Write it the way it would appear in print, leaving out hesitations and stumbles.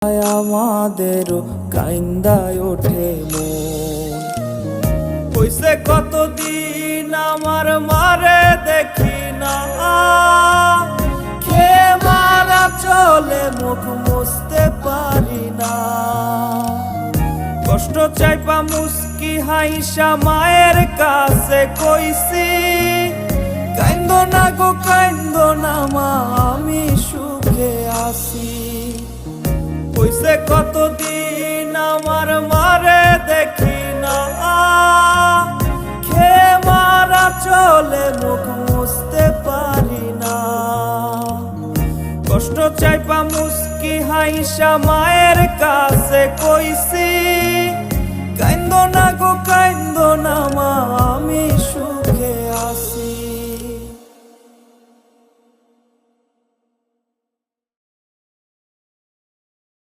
আমাদেরও কাইন্দায় ওঠে মন। হইছে কতদিন আমার মারে দেখি না, খেয়ে মারা চলে মুখ মুছতে পারি না। কষ্ট চাইপা মুস্কি হাইসা মায়ের কাছে কইছি, কাইন্দো না গো কাইন্দো না মা, আমি সুখে আছি। হইছে কতদিন আমার মারে দেখি না, খেয়ে মারা চলে মুখ মুছতে পারি না। কষ্ট চাইপা মুস্কি হাইসা মায়ের কাছে কইছি, কাইন্দো না গো কাইন্দো না মা, আমি